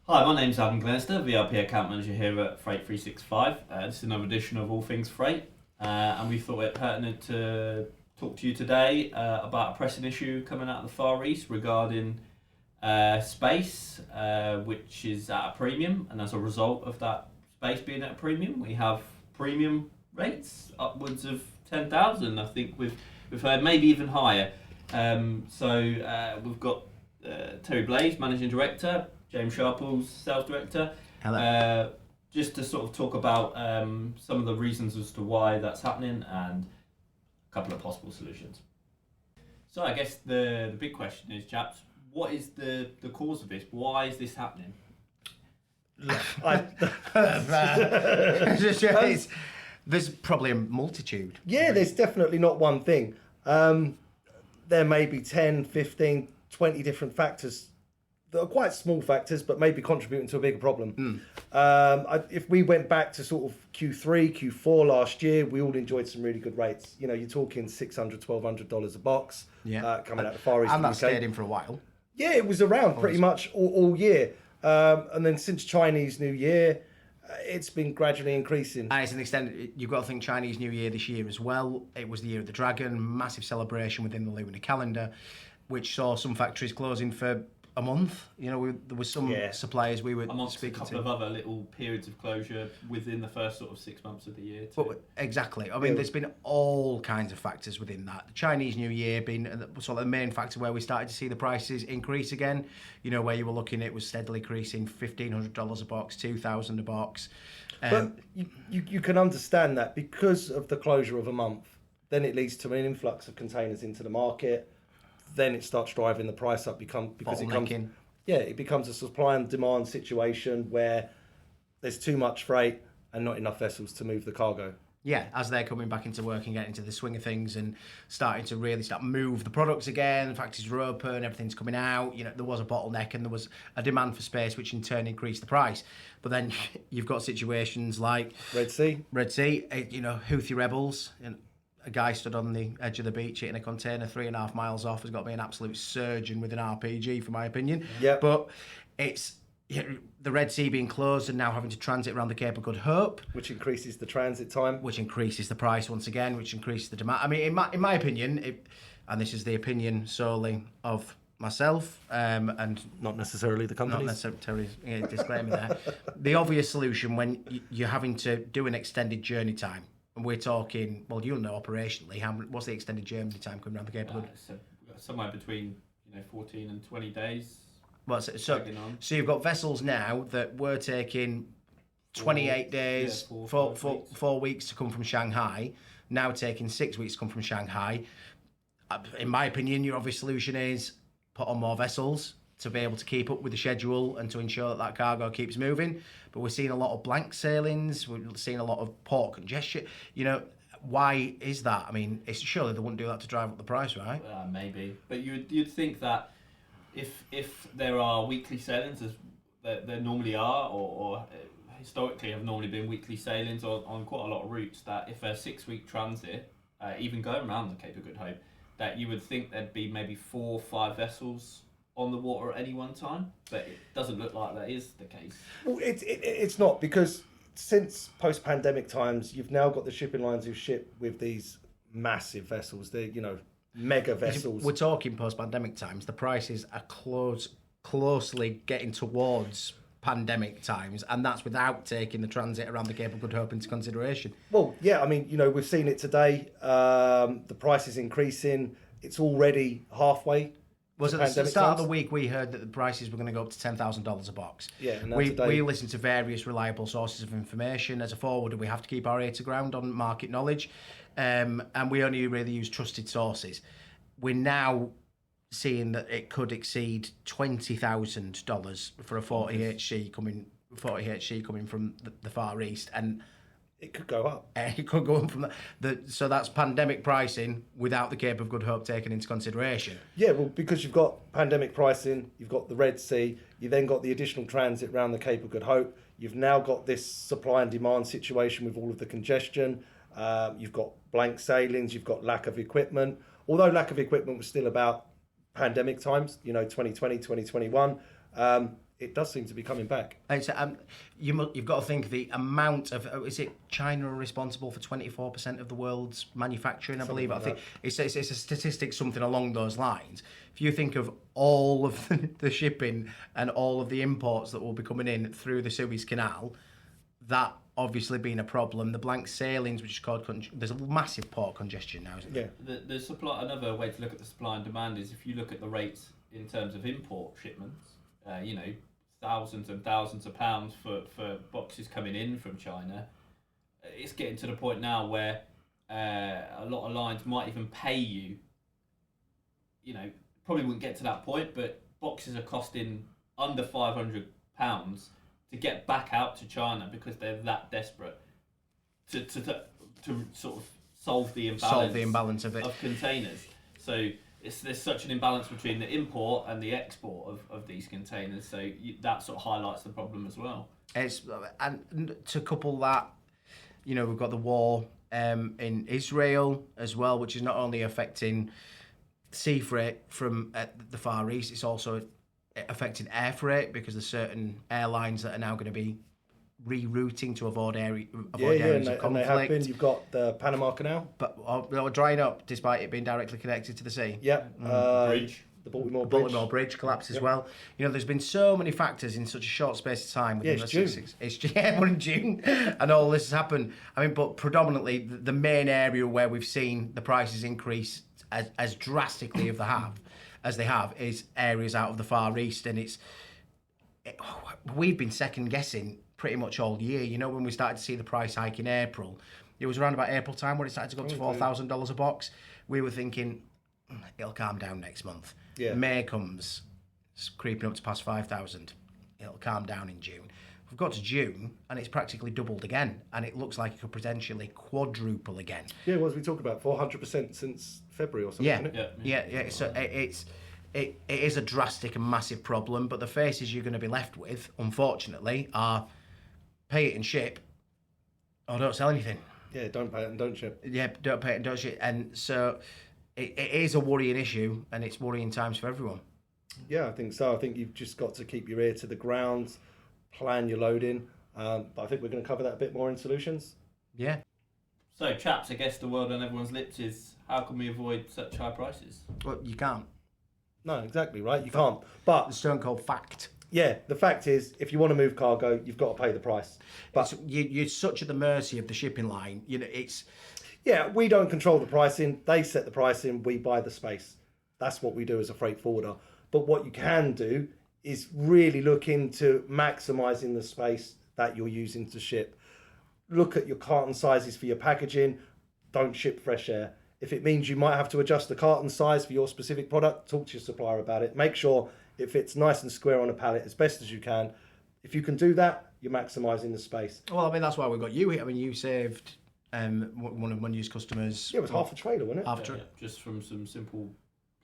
Hi, my name's Adam Glenister, VRP Account Manager here at Freight 365. This is another edition of All Things Freight, and we thought it pertinent to talk to you today about a pressing issue coming out of the Far East regarding space, which is at a premium, and as a result of that space being at a premium, we have premium rates upwards of 10,000. I think we've heard maybe even higher. So we've got Terry Blaze, Managing Director, James Sharples, Sales Director. Hello. Just to sort of talk about some of the reasons as to why that's happening and a couple of possible solutions. So I guess the big question is, chaps, what is the cause of this? Why is this happening? There's probably a multitude. Yeah, there's definitely not one thing. There may be 10, 15, 20 different factors that are quite small factors, but maybe contributing to a bigger problem. If we went back to sort of Q3, Q4 last year, we all enjoyed some really good rates. You know, you're talking $600, $1,200 a box coming out the Far East. And that stayed in for a while. Yeah, it was around pretty much all year. And then since Chinese New Year, it's been gradually increasing. And it's an extent, you've got to think Chinese New Year this year as well. It was the year of the dragon, massive celebration within the lunar calendar, which saw some factories closing for a month. You know, there was some suppliers we were amongst speaking a couple of other little periods of closure within the first sort of 6 months of the year. But exactly. I mean, there's been all kinds of factors within that. The Chinese New Year being sort of the main factor where we started to see the prices increase again. You know, where you were looking, it was steadily increasing, $1,500 a box, $2,000 a box. But you can understand that because of the closure of a month, then it leads to an influx of containers into the market. Then it starts driving the price up because it becomes a supply and demand situation where there's too much freight and not enough vessels to move the cargo. Yeah, as they're coming back into work and getting into the swing of things and starting to really move the products again, the factories are open, everything's coming out. You know, there was a bottleneck and there was a demand for space, which in turn increased the price. But then you've got situations like Red Sea, you know, Houthi rebels. And a guy stood on the edge of the beach hitting a container 3.5 miles off has got to be an absolute surgeon with an RPG, for my opinion. Yeah. But it's the Red Sea being closed and now having to transit around the Cape of Good Hope, which increases the transit time, which increases the price once again, which increases the demand. I mean, in my opinion, and this is the opinion solely of myself, and not necessarily the company. Not necessarily, disclaimer there. The obvious solution when you're having to do an extended journey time. And we're talking, well, you'll know operationally, what's the extended journey time coming around the Cape of Good? So somewhere between 14 and 20 days. Well, so you've got vessels now that were taking 28 days, 4 weeks to come from Shanghai, now taking 6 weeks to come from Shanghai. In my opinion, your obvious solution is put on more vessels to be able to keep up with the schedule and to ensure that cargo keeps moving. But we're seeing a lot of blank sailings, we're seeing a lot of port congestion. You know, why is that? I mean, surely they wouldn't do that to drive up the price, right? Maybe. But you'd think that if there are weekly sailings, as there normally are, or historically have normally been weekly sailings on quite a lot of routes, that if a 6-week transit, even going around the Cape of Good Hope, that you would think there'd be maybe 4 or 5 vessels on the water at any one time, but it doesn't look like that is the case. Well, it's not, because since post-pandemic times, you've now got the shipping lines who ship with these massive vessels. They're, mega vessels. We're talking post-pandemic times. The prices are closely getting towards pandemic times, and that's without taking the transit around the Cape of Good Hope into consideration. Well, yeah, I mean, we've seen it today. The price is increasing. It's already halfway. Was at the start of the week we heard that the prices were going to go up to $10,000 a box. Yeah, and we listened to various reliable sources of information. As a forwarder, we have to keep our ear to ground on market knowledge, and we only really use trusted sources. We're now seeing that it could exceed $20,000 for a 40 HC coming from the Far East, and it could go up. It could go up from that. So that's pandemic pricing without the Cape of Good Hope taken into consideration. Yeah, well, because you've got pandemic pricing, you've got the Red Sea, you then got the additional transit around the Cape of Good Hope. You've now got this supply and demand situation with all of the congestion. You've got blank sailings, you've got lack of equipment. Although lack of equipment was still about pandemic times, 2020, 2021. it does seem to be coming back. It's, you've got to think the amount of, is it China are responsible for 24% of the world's manufacturing, I believe. I think it's a statistic, something along those lines. If you think of all of the shipping and all of the imports that will be coming in through the Suez Canal, that obviously being a problem. The blank sailings, which is called, there's a massive port congestion now, isn't there? Yeah. The supply, another way to look at the supply and demand is if you look at the rates in terms of import shipments, thousands and thousands of pounds for boxes coming in from China. It's getting to the point now where a lot of lines might even pay you, probably wouldn't get to that point, but boxes are costing under £500 to get back out to China because they're that desperate to sort of solve the imbalance of it, of containers. So there's such an imbalance between the import and the export of these containers. So that sort of highlights the problem as well. And to couple that, we've got the war in Israel as well, which is not only affecting sea freight from the Far East, it's also affecting air freight because there's certain airlines that are now going to be rerouting to avoid areas of conflict. And they have been. You've got the Panama Canal, but drying up despite it being directly connected to the sea. Yeah, bridge. The Baltimore Bridge collapsed as well. There's been so many factors in such a short space of time. It's June. We're in June, and all this has happened. But predominantly the main area where we've seen the prices increase as drastically as they have is areas out of the Far East, and we've been second guessing pretty much all year. When we started to see the price hike in April, it was around about April time when it started to go up to $4,000 a box. We were thinking it'll calm down next month. Yeah. May comes, it's creeping up to past 5,000. It'll calm down in June. We've got to June and it's practically doubled again, and it looks like it could potentially quadruple again. Yeah, what was we talking about? 400% since February or something. Isn't it? Yeah. So it is a drastic and massive problem, but the faces you're going to be left with, unfortunately, are pay it and ship, or don't sell anything. Yeah, don't pay it and don't ship. Yeah, don't pay it and don't ship. And so it is a worrying issue, and it's worrying times for everyone. Yeah, I think so. I think you've just got to keep your ear to the ground, plan your loading. But I think we're going to cover that a bit more in solutions. Yeah. So, chaps, I guess the word on everyone's lips is, how can we avoid such high prices? Well, you can't. No, exactly, right? You can't. But the stone cold fact. Yeah, the fact is, if you want to move cargo, you've got to pay the price. But you're such at the mercy of the shipping line. Yeah, we don't control the pricing. They set the pricing. We buy the space. That's what we do as a freight forwarder. But what you can do is really look into maximising the space that you're using to ship. Look at your carton sizes for your packaging. Don't ship fresh air. If it means you might have to adjust the carton size for your specific product, talk to your supplier about it. Make sure it fits nice and square on a pallet as best as you can. If you can do that, you're maximising the space. Well, that's why we've got you here. You saved one of Money's customers. Yeah, it was half a trailer, wasn't it? Just from some simple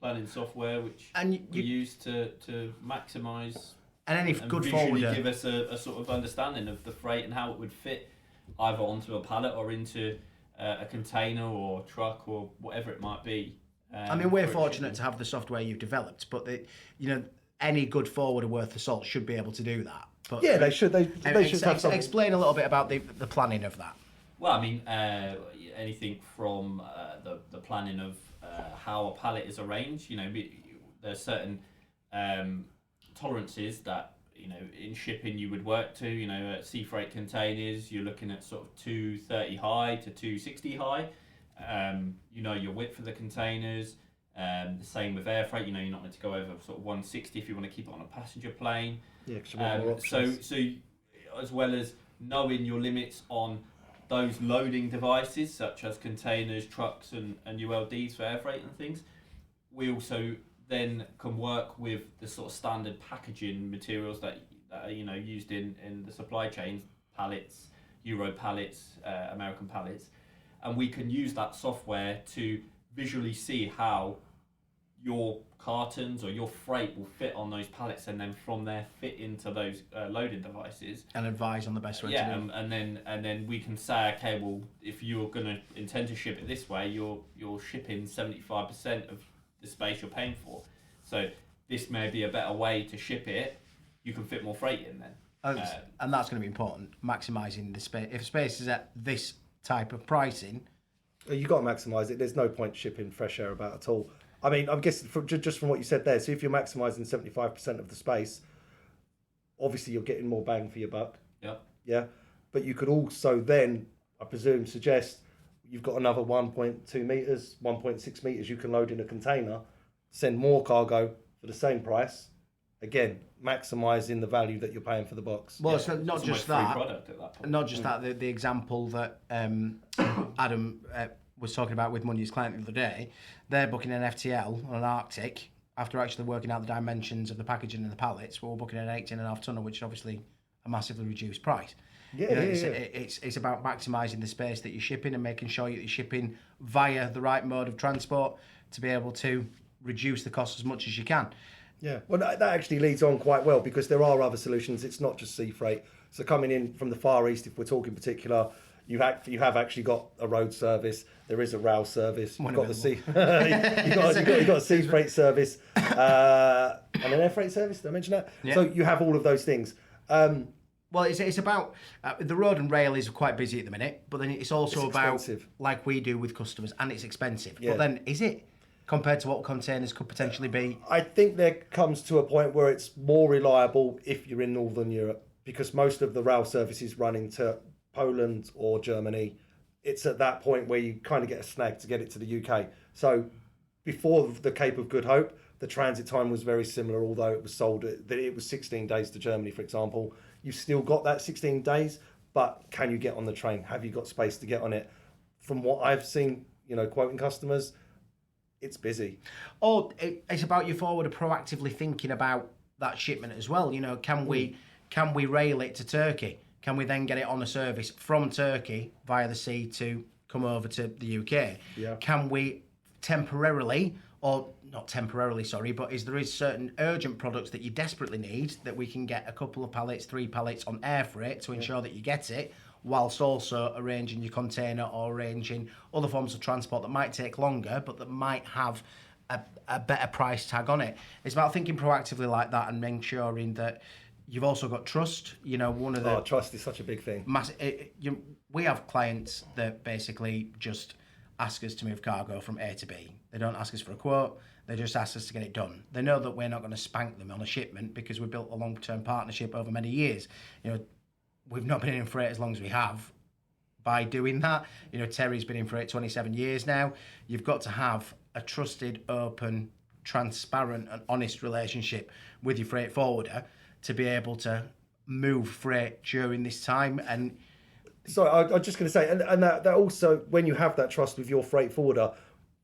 planning software, which we use to maximise and any good visually forwarder give us a sort of understanding of the freight and how it would fit either onto a pallet or into a container or truck or whatever it might be. We're fortunate to have the software you've developed, but any good forwarder worth the salt should be able to do that. But yeah, they should. They should have something. Explain a little bit about the planning of that. Well, anything from the planning of how a pallet is arranged. There's certain tolerances that in shipping you would work to. At sea freight containers, you're looking at sort of 230 high to 260 high. Your width for the containers. The same with air freight. You're not meant to go over sort of 160 if you want to keep it on a passenger plane. Yeah, because you want more options. So as well as knowing your limits on those loading devices, such as containers, trucks, and ULDs for air freight and things, we also then can work with the sort of standard packaging materials that are used in the supply chain, pallets, Euro pallets, American pallets, and we can use that software to visually see how your cartons or your freight will fit on those pallets, and then from there fit into those loading devices and advise on the best way to do it. And then we can say, okay, well, if you're going to intend to ship it this way, you're shipping 75% of the space you're paying for. So this may be a better way to ship it you can fit more freight in then. And that's going to be important, maximising the space. If space is at this type of pricing... You've got to maximise it. There's no point shipping fresh air about at all. I mean, I'm guessing just from what you said there, so if you're maximising 75% of the space, obviously you're getting more bang for your buck. Yep. Yeah. But you could also then, I presume, suggest you've got another 1.2 metres, 1.6 metres you can load in a container, send more cargo for the same price. Again, maximising the value that you're paying for the box. Well, so not just that, product at that point. not just that. The example that Adam was talking about with Munier's client the other day, they're booking an FTL on an Arctic after actually working out the dimensions of the packaging and the pallets. We're booking an 18.5 tonner, which is obviously a massively reduced price. It's about maximising the space that you're shipping and making sure you're shipping via the right mode of transport to be able to reduce the cost as much as you can. Yeah, well, that actually leads on quite well because there are other solutions. It's not just sea freight. So coming in from the Far East, if we're talking particular, you have actually got a road service. There is a rail service. You've got the sea. you've got a sea freight service and an air freight service. Did I mention that? Yeah. So you have all of those things. Well, it's about the road and rail is quite busy at the minute, but then it's also about like we do with customers, and it's expensive. Yeah. But then is it? Compared to what containers could potentially be? I think there comes to a point where it's more reliable if you're in Northern Europe, because most of the rail services running to Poland or Germany, it's at that point where you kind of get a snag to get it to the UK. So before the Cape of Good Hope, the transit time was very similar, although it was sold that it was 16 days to Germany, for example. You've still got that 16 days, but can you get on the train? Have you got space to get on it? From what I've seen, quoting customers, it's busy. It's about your forwarder proactively thinking about that shipment as well. Can we rail it to Turkey? Can we then get it on a service from Turkey via the sea to come over to the UK? Yeah. Can we temporarily, or not temporarily, sorry, but there is certain urgent products that you desperately need that we can get a couple of pallets, 3 pallets on air freight to ensure that you get it, whilst also arranging your container or arranging other forms of transport that might take longer, but that might have a better price tag on it. It's about thinking proactively like that and ensuring that you've also got trust. One of the trust is such a big thing. We have clients that basically just ask us to move cargo from A to B. They don't ask us for a quote. They just ask us to get it done. They know that we're not going to spank them on a shipment because we've built a long-term partnership over many years. We've not been in freight as long as we have by doing that. Terry's been in freight 27 years now. You've got to have a trusted, open, transparent and honest relationship with your freight forwarder to be able to move freight during this time. And sorry, I was just going to say, and that also, when you have that trust with your freight forwarder,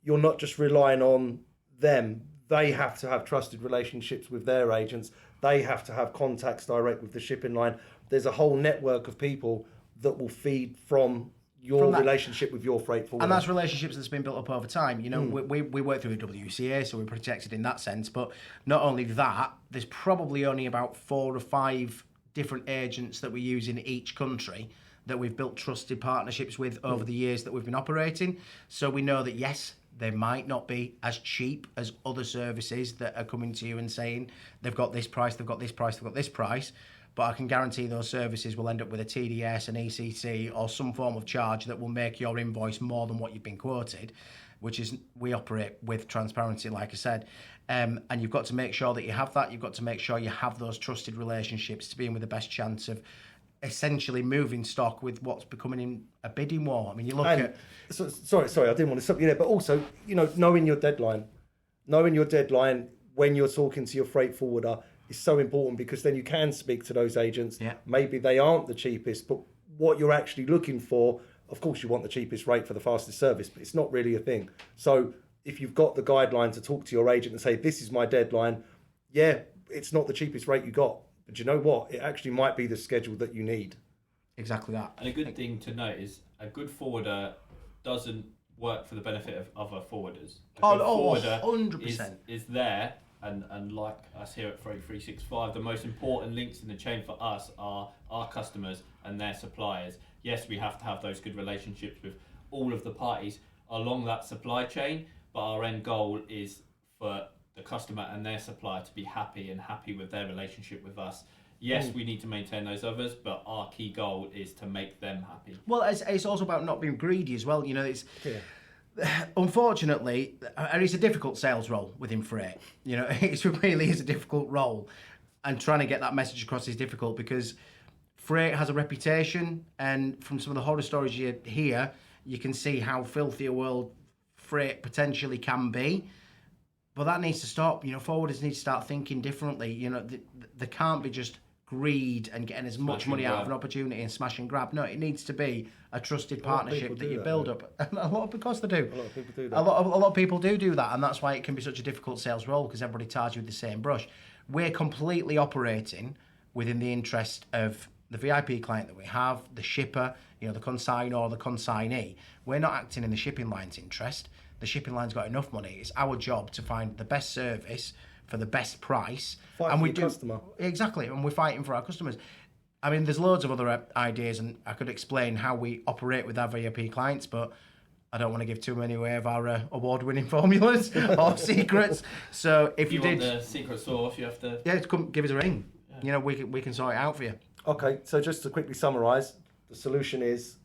you're not just relying on them. They have to have trusted relationships with their agents. They have to have contacts direct with the shipping line. There's a whole network of people that will feed from your relationship with your freight forwarder. And that's relationships that's been built up over time. We work through a WCA, so we're protected in that sense. But not only that, there's probably only about 4 or 5 different agents that we use in each country that we've built trusted partnerships with over the years that we've been operating. So we know that, yes, they might not be as cheap as other services that are coming to you and saying they've got this price, they've got this price, they've got this price. But I can guarantee those services will end up with a TDS, an ECC, or some form of charge that will make your invoice more than what you've been quoted, which is, we operate with transparency, like I said. And you've got to make sure that you have that. You've got to make sure you have those trusted relationships to be in with the best chance of essentially moving stock with what's becoming in a bidding war. I mean, you look at... Sorry, I didn't want to stop you there, but also, knowing your deadline when you're talking to your freight forwarder is so important, because then you can speak to those agents. Yeah. Maybe they aren't the cheapest, but what you're actually looking for, of course you want the cheapest rate for the fastest service, but it's not really a thing. So if you've got the guideline to talk to your agent and say, this is my deadline, yeah, it's not the cheapest rate you got, but you know what? It actually might be the schedule that you need. Exactly that. And a good thing to note is a good forwarder doesn't work for the benefit of other forwarders. A good forwarder 100%. is there, and like us here at Freight 365, the most important links in the chain for us are our customers and their suppliers. Yes, we have to have those good relationships with all of the parties along that supply chain, but our end goal is for the customer and their supplier to be happy with their relationship with us. Yes, we need to maintain those others, but our key goal is to make them happy. Well, it's also about not being greedy as well. You know, it's unfortunately, and it's a difficult sales role within freight. You know, it really is a difficult role, and trying to get that message across is difficult because freight has a reputation, and from some of the horror stories you hear, you can see how filthy a world freight potentially can be. But that needs to stop. You know, forwarders need to start thinking differently. You know, there can't be just greed and getting as much money out of an opportunity and smash and grab. No, it needs to be a trusted partnership that you build up. And a lot of people do. A lot of people do that. A lot of people do that, and that's why it can be such a difficult sales role because everybody ties you with the same brush. We're completely operating within the interest of the VIP client that we have, the shipper, you know, the consignor or the consignee. We're not acting in the shipping line's interest. The shipping line's got enough money. It's our job to find the best service for the best price. Fight for your customer. Exactly, and we're fighting for our customers. I mean, there's loads of other ideas, and I could explain how we operate with our VIP clients, but I don't want to give too many away of our award-winning formulas or secrets. So if you did want the secret sauce, you have to come give us a ring. Yeah. You know, we can sort it out for you. Okay, so just to quickly summarise, the solution is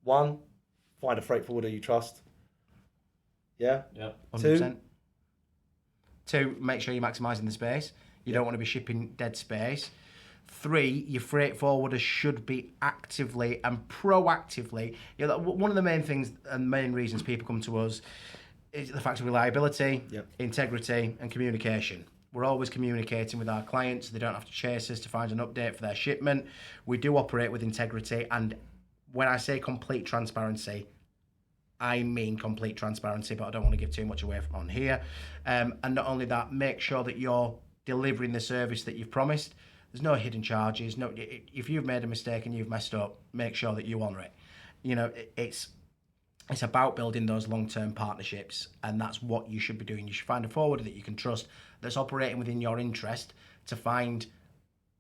1, find a freight forwarder you trust. Yeah? Yep. 100%. 2, make sure you're maximising the space. You don't want to be shipping dead space. 3, your freight forwarder should be actively and proactively. You know, one of the main things and main reasons people come to us is the fact of reliability, integrity, and communication. We're always communicating with our clients. They don't have to chase us to find an update for their shipment. We do operate with integrity, and when I say complete transparency, I mean complete transparency, but I don't want to give too much away from on here. And not only that, make sure that you're delivering the service that you've promised. There's no hidden charges. No, if you've made a mistake and you've messed up, make sure that you honour it. You know, it's about building those long-term partnerships, and that's what you should be doing. You should find a forwarder that you can trust, that's operating within your interest to find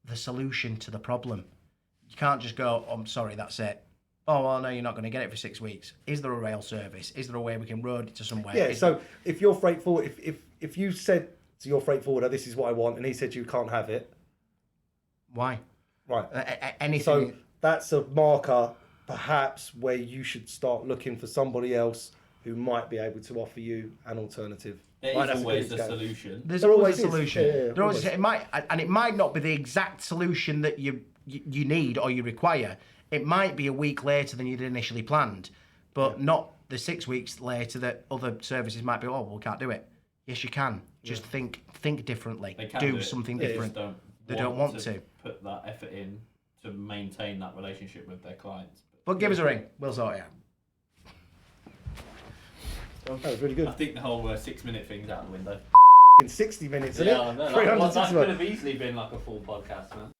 the solution to the problem. You can't just go, oh, I'm sorry, that's it. Oh, well, no, you're not going to get it for 6 weeks. Is there a rail service? Is there a way we can road it to somewhere? Yeah, so if your freight forward, if you said to your freight forwarder, this is what I want, and he said you can't have it. Why? Right. Anything. So that's a marker, perhaps, where you should start looking for somebody else who might be able to offer you an alternative. There is always a solution. There's always a solution. It might not be the exact solution that you need or you require. It might be a week later than you'd initially planned, but not the 6 weeks later that other services might be, oh, well, we can't do it. Yes, you can. Just think differently. Do something different. They don't want to put that effort in to maintain that relationship with their clients. But give us a ring. We'll sort it out. That was really good. I think the whole 6-minute thing's out the window. In 60 minutes, yeah, isn't it? That could have easily been like a full podcast, man.